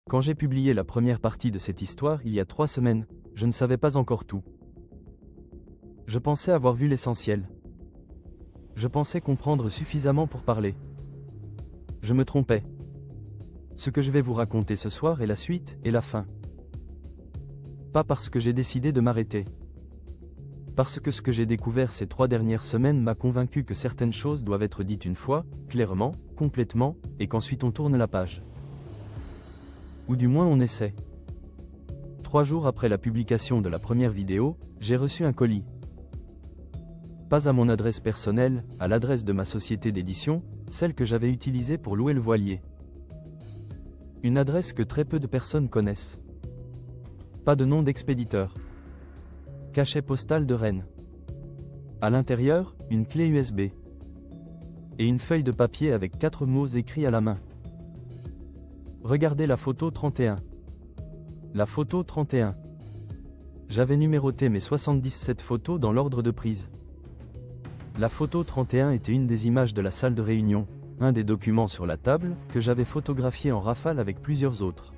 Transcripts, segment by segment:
Quand j'ai publié la première partie de cette histoire il y a 3 semaines, je ne savais pas encore tout. Je pensais avoir vu l'essentiel. Je pensais comprendre suffisamment pour parler. Je me trompais. Ce que je vais vous raconter ce soir est la suite et la fin. Pas parce que j'ai décidé de m'arrêter. Parce que ce que j'ai découvert ces 3 dernières semaines m'a convaincu que certaines choses doivent être dites une fois, clairement, complètement, et qu'ensuite on tourne la page. Ou du moins on essaie. 3 jours après la publication de la première vidéo, j'ai reçu un colis. Pas à mon adresse personnelle, à l'adresse de ma société d'édition, celle que j'avais utilisée pour louer le voilier. Une adresse que très peu de personnes connaissent. Pas de nom d'expéditeur. Cachet postal de Rennes. À l'intérieur, une clé USB. Et une feuille de papier avec 4 mots écrits à la main. Regardez la photo 31. La photo 31. J'avais numéroté mes 77 photos dans l'ordre de prise. La photo 31 était une des images de la salle de réunion, un des documents sur la table, que j'avais photographié en rafale avec plusieurs autres.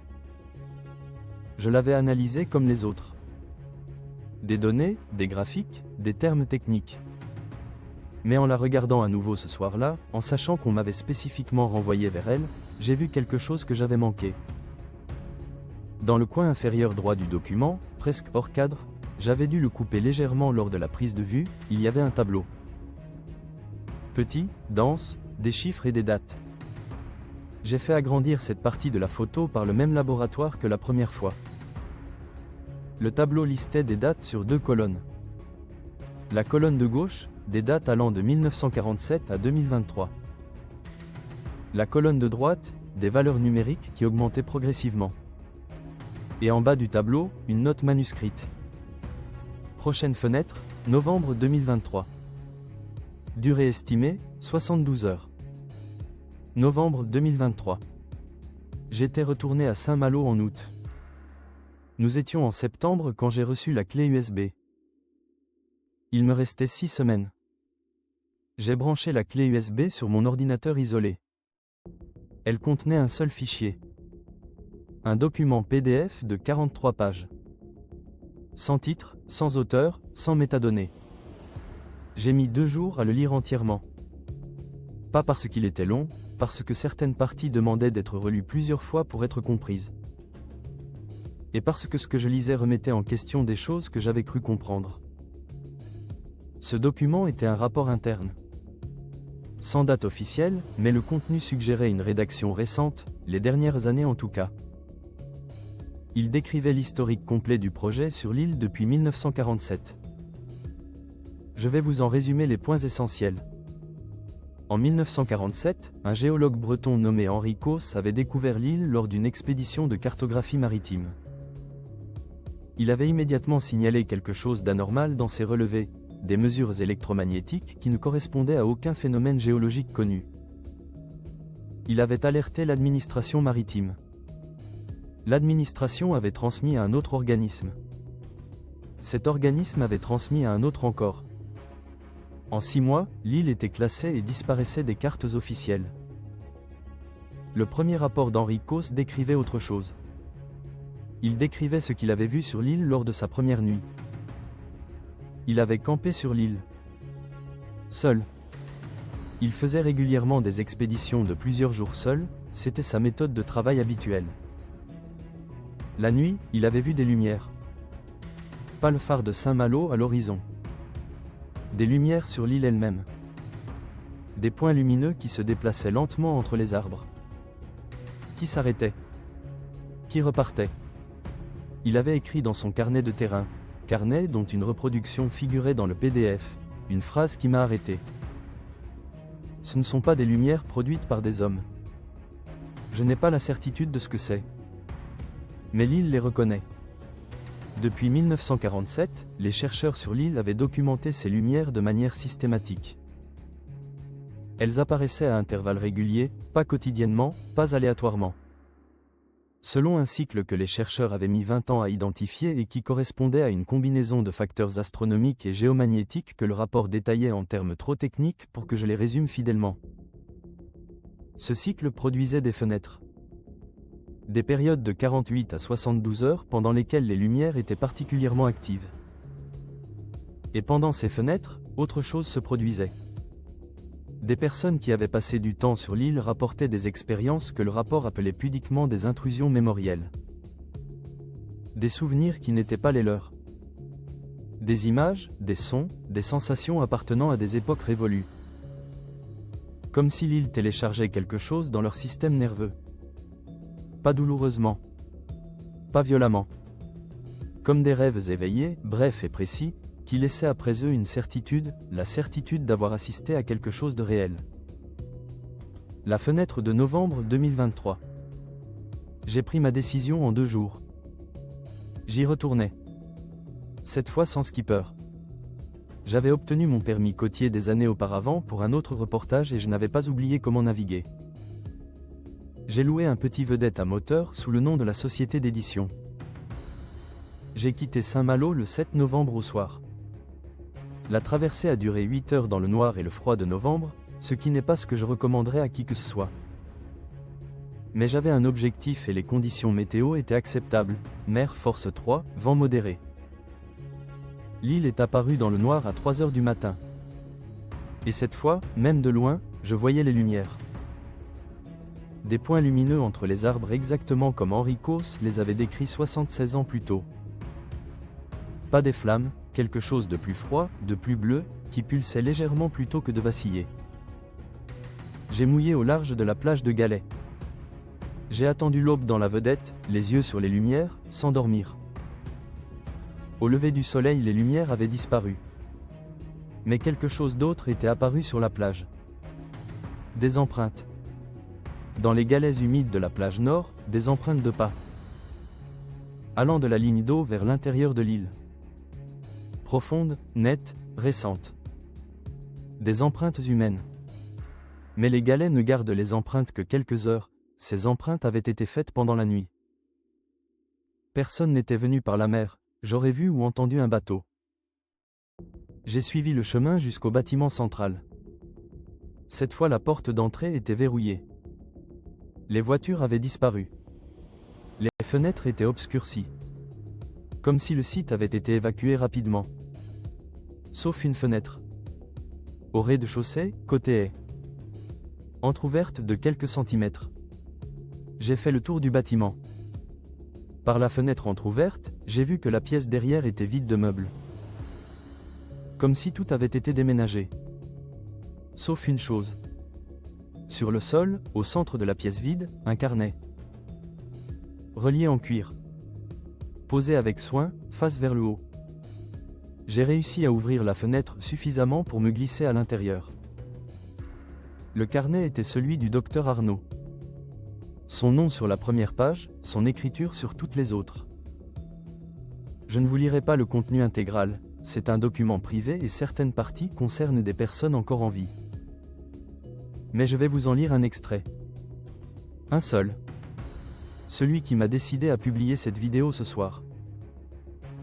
Je l'avais analysé comme les autres. Des données, des graphiques, des termes techniques. Mais en la regardant à nouveau ce soir-là, en sachant qu'on m'avait spécifiquement renvoyé vers elle, j'ai vu quelque chose que j'avais manqué. Dans le coin inférieur droit du document, presque hors cadre, j'avais dû le couper légèrement lors de la prise de vue, il y avait un tableau. Petit, dense, des chiffres et des dates. J'ai fait agrandir cette partie de la photo par le même laboratoire que la première fois. Le tableau listait des dates sur 2 colonnes. La colonne de gauche, des dates allant de 1947 à 2023. La colonne de droite, des valeurs numériques qui augmentaient progressivement. Et en bas du tableau, une note manuscrite. Prochaine fenêtre, novembre 2023. Durée estimée, 72 heures. Novembre 2023. J'étais retourné à Saint-Malo en août. Nous étions en septembre quand j'ai reçu la clé USB. Il me restait 6 semaines. J'ai branché la clé USB sur mon ordinateur isolé. Elle contenait un seul fichier. Un document PDF de 43 pages. Sans titre, sans auteur, sans métadonnées. J'ai mis 2 jours à le lire entièrement. Pas parce qu'il était long, parce que certaines parties demandaient d'être relues plusieurs fois pour être comprises. Et parce que ce que je lisais remettait en question des choses que j'avais cru comprendre. Ce document était un rapport interne. Sans date officielle, mais le contenu suggérait une rédaction récente, les dernières années en tout cas. Il décrivait l'historique complet du projet sur l'île depuis 1947. Je vais vous en résumer les points essentiels. En 1947, un géologue breton nommé Henri Causse avait découvert l'île lors d'une expédition de cartographie maritime. Il avait immédiatement signalé quelque chose d'anormal dans ses relevés, des mesures électromagnétiques qui ne correspondaient à aucun phénomène géologique connu. Il avait alerté l'administration maritime. L'administration avait transmis à un autre organisme. Cet organisme avait transmis à un autre encore. En 6 mois, l'île était classée et disparaissait des cartes officielles. Le premier rapport d'Henri Causse décrivait autre chose. Il décrivait ce qu'il avait vu sur l'île lors de sa première nuit. Il avait campé sur l'île. Seul. Il faisait régulièrement des expéditions de plusieurs jours seul, c'était sa méthode de travail habituelle. La nuit, il avait vu des lumières. Pas le phare de Saint-Malo à l'horizon. Des lumières sur l'île elle-même. Des points lumineux qui se déplaçaient lentement entre les arbres. Qui s'arrêtaient. Qui repartaient. Il avait écrit dans son carnet de terrain, carnet dont une reproduction figurait dans le PDF, une phrase qui m'a arrêté. Ce ne sont pas des lumières produites par des hommes. Je n'ai pas la certitude de ce que c'est. Mais l'île les reconnaît. Depuis 1947, les chercheurs sur l'île avaient documenté ces lumières de manière systématique. Elles apparaissaient à intervalles réguliers, pas quotidiennement, pas aléatoirement. Selon un cycle que les chercheurs avaient mis 20 ans à identifier et qui correspondait à une combinaison de facteurs astronomiques et géomagnétiques que le rapport détaillait en termes trop techniques pour que je les résume fidèlement. Ce cycle produisait des fenêtres. Des périodes de 48 à 72 heures pendant lesquelles les lumières étaient particulièrement actives. Et pendant ces fenêtres, autre chose se produisait. Des personnes qui avaient passé du temps sur l'île rapportaient des expériences que le rapport appelait pudiquement des intrusions mémorielles. Des souvenirs qui n'étaient pas les leurs. Des images, des sons, des sensations appartenant à des époques révolues. Comme si l'île téléchargeait quelque chose dans leur système nerveux. Pas douloureusement. Pas violemment. Comme des rêves éveillés, brefs et précis, qui laissaient après eux une certitude, la certitude d'avoir assisté à quelque chose de réel. La fenêtre de novembre 2023. J'ai pris ma décision en 2 jours. J'y retournais. Cette fois sans skipper. J'avais obtenu mon permis côtier des années auparavant pour un autre reportage et je n'avais pas oublié comment naviguer. J'ai loué un petit vedette à moteur sous le nom de la société d'édition. J'ai quitté Saint-Malo le 7 novembre au soir. La traversée a duré 8 heures dans le noir et le froid de novembre, ce qui n'est pas ce que je recommanderais à qui que ce soit. Mais j'avais un objectif et les conditions météo étaient acceptables, mer force 3, vent modéré. L'île est apparue dans le noir à 3 heures du matin. Et cette fois, même de loin, je voyais les lumières. Des points lumineux entre les arbres exactement comme Henri Causse les avait décrits 76 ans plus tôt. Pas des flammes, quelque chose de plus froid, de plus bleu, qui pulsait légèrement plutôt que de vaciller. J'ai mouillé au large de la plage de Galets. J'ai attendu l'aube dans la vedette, les yeux sur les lumières, sans dormir. Au lever du soleil, les lumières avaient disparu. Mais quelque chose d'autre était apparu sur la plage. Des empreintes. Dans les galets humides de la plage nord, des empreintes de pas. Allant de la ligne d'eau vers l'intérieur de l'île. Profondes, nettes, récentes. Des empreintes humaines. Mais les galets ne gardent les empreintes que quelques heures, ces empreintes avaient été faites pendant la nuit. Personne n'était venu par la mer, j'aurais vu ou entendu un bateau. J'ai suivi le chemin jusqu'au bâtiment central. Cette fois la porte d'entrée était verrouillée. Les voitures avaient disparu. Les fenêtres étaient obscurcies. Comme si le site avait été évacué rapidement. Sauf une fenêtre. Au rez-de-chaussée, côté haie. Entrouverte de quelques centimètres. J'ai fait le tour du bâtiment. Par la fenêtre entrouverte, j'ai vu que la pièce derrière était vide de meubles. Comme si tout avait été déménagé. Sauf une chose. Sur le sol, au centre de la pièce vide, un carnet. Relié en cuir. Posé avec soin, face vers le haut. J'ai réussi à ouvrir la fenêtre suffisamment pour me glisser à l'intérieur. Le carnet était celui du docteur Arnaud. Son nom sur la première page, son écriture sur toutes les autres. Je ne vous lirai pas le contenu intégral, c'est un document privé et certaines parties concernent des personnes encore en vie. Mais je vais vous en lire un extrait. Un seul. Celui qui m'a décidé à publier cette vidéo ce soir.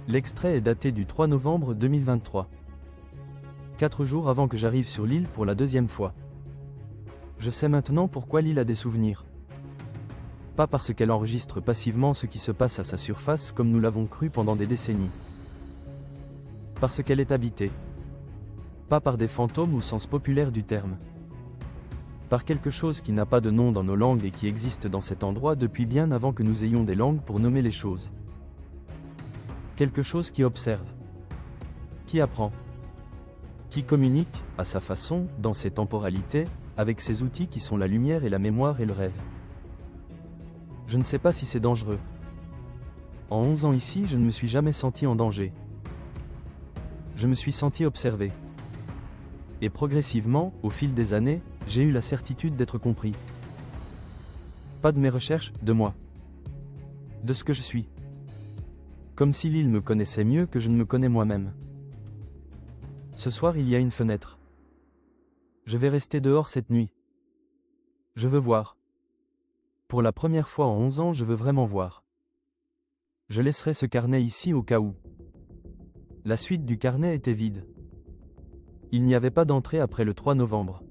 L'extrait est daté du 3 novembre 2023. 4 jours avant que j'arrive sur l'île pour la 2e fois. Je sais maintenant pourquoi l'île a des souvenirs. Pas parce qu'elle enregistre passivement ce qui se passe à sa surface comme nous l'avons cru pendant des décennies. Parce qu'elle est habitée. Pas par des fantômes au sens populaire du terme. Par quelque chose qui n'a pas de nom dans nos langues et qui existe dans cet endroit depuis bien avant que nous ayons des langues pour nommer les choses. Quelque chose qui observe. Qui apprend. Qui communique, à sa façon, dans ses temporalités, avec ses outils qui sont la lumière et la mémoire et le rêve. Je ne sais pas si c'est dangereux. En 11 ans ici, je ne me suis jamais senti en danger. Je me suis senti observé. Et progressivement, au fil des années, j'ai eu la certitude d'être compris. Pas de mes recherches, de moi. De ce que je suis. Comme si l'île me connaissait mieux que je ne me connais moi-même. Ce soir, il y a une fenêtre. Je vais rester dehors cette nuit. Je veux voir. Pour la première fois en 11 ans, je veux vraiment voir. Je laisserai ce carnet ici au cas où. La suite du carnet était vide. Il n'y avait pas d'entrée après le 3 novembre.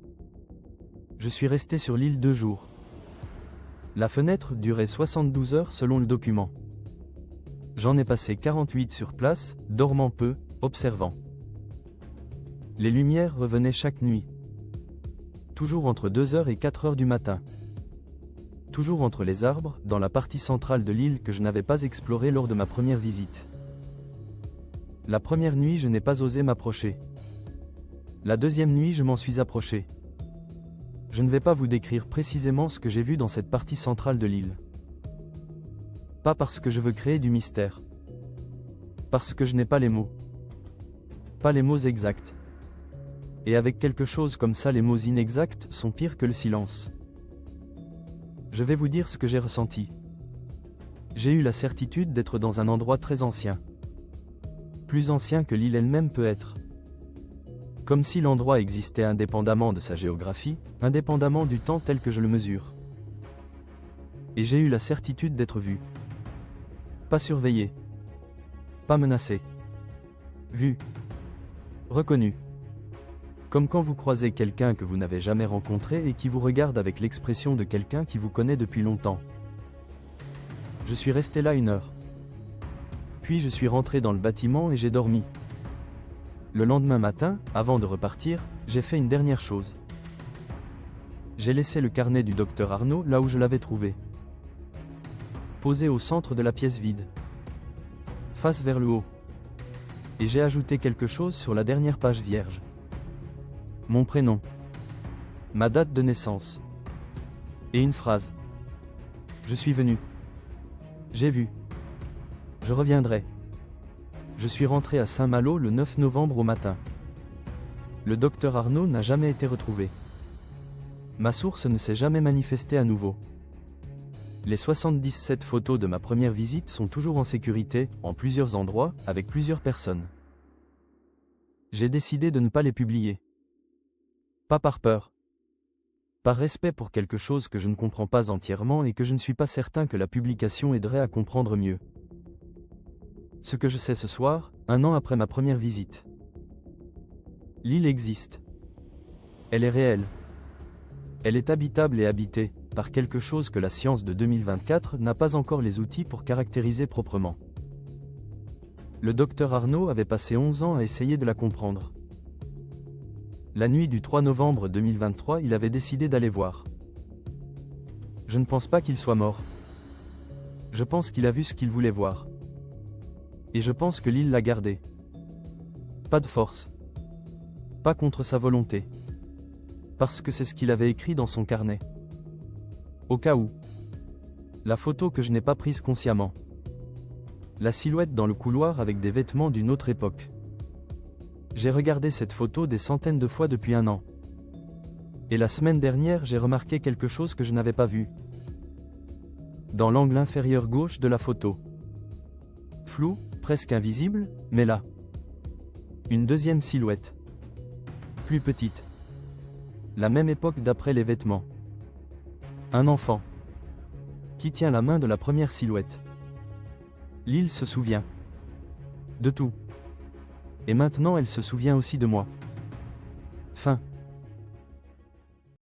Je suis resté sur l'île 2 jours. La fenêtre durait 72 heures selon le document. J'en ai passé 48 sur place, dormant peu, observant. Les lumières revenaient chaque nuit. Toujours entre 2 heures et 4 heures du matin. Toujours entre les arbres, dans la partie centrale de l'île que je n'avais pas explorée lors de ma première visite. La première nuit, je n'ai pas osé m'approcher. La deuxième nuit, je m'en suis approché. Je ne vais pas vous décrire précisément ce que j'ai vu dans cette partie centrale de l'île. Pas parce que je veux créer du mystère. Parce que je n'ai pas les mots. Pas les mots exacts. Et avec quelque chose comme ça, les mots inexacts sont pires que le silence. Je vais vous dire ce que j'ai ressenti. J'ai eu la certitude d'être dans un endroit très ancien. Plus ancien que l'île elle-même peut être. Comme si l'endroit existait indépendamment de sa géographie, indépendamment du temps tel que je le mesure. Et j'ai eu la certitude d'être vu. Pas surveillé. Pas menacé. Vu. Reconnu. Comme quand vous croisez quelqu'un que vous n'avez jamais rencontré et qui vous regarde avec l'expression de quelqu'un qui vous connaît depuis longtemps. Je suis resté là 1 heure. Puis je suis rentré dans le bâtiment et j'ai dormi. Le lendemain matin, avant de repartir, j'ai fait une dernière chose. J'ai laissé le carnet du docteur Arnaud là où je l'avais trouvé. Posé au centre de la pièce vide. Face vers le haut. Et j'ai ajouté quelque chose sur la dernière page vierge. Mon prénom. Ma date de naissance. Et une phrase. Je suis venu. J'ai vu. Je reviendrai. Je suis rentré à Saint-Malo le 9 novembre au matin. Le docteur Arnaud n'a jamais été retrouvé. Ma source ne s'est jamais manifestée à nouveau. Les 77 photos de ma première visite sont toujours en sécurité, en plusieurs endroits, avec plusieurs personnes. J'ai décidé de ne pas les publier. Pas par peur. Par respect pour quelque chose que je ne comprends pas entièrement et que je ne suis pas certain que la publication aiderait à comprendre mieux. Ce que je sais ce soir, 1 an après ma première visite. L'île existe. Elle est réelle. Elle est habitable et habitée, par quelque chose que la science de 2024 n'a pas encore les outils pour caractériser proprement. Le docteur Arnaud avait passé 11 ans à essayer de la comprendre. La nuit du 3 novembre 2023, il avait décidé d'aller voir. Je ne pense pas qu'il soit mort. Je pense qu'il a vu ce qu'il voulait voir. Et je pense que l'île l'a gardé. Pas de force. Pas contre sa volonté. Parce que c'est ce qu'il avait écrit dans son carnet. Au cas où. La photo que je n'ai pas prise consciemment. La silhouette dans le couloir avec des vêtements d'une autre époque. J'ai regardé cette photo des centaines de fois depuis 1 an. Et la semaine dernière, j'ai remarqué quelque chose que je n'avais pas vu. Dans l'angle inférieur gauche de la photo. Flou, presque invisible, mais là. Une deuxième silhouette. Plus petite. La même époque d'après les vêtements. Un enfant. Qui tient la main de la première silhouette. L'île se souvient. De tout. Et maintenant elle se souvient aussi de moi. Fin.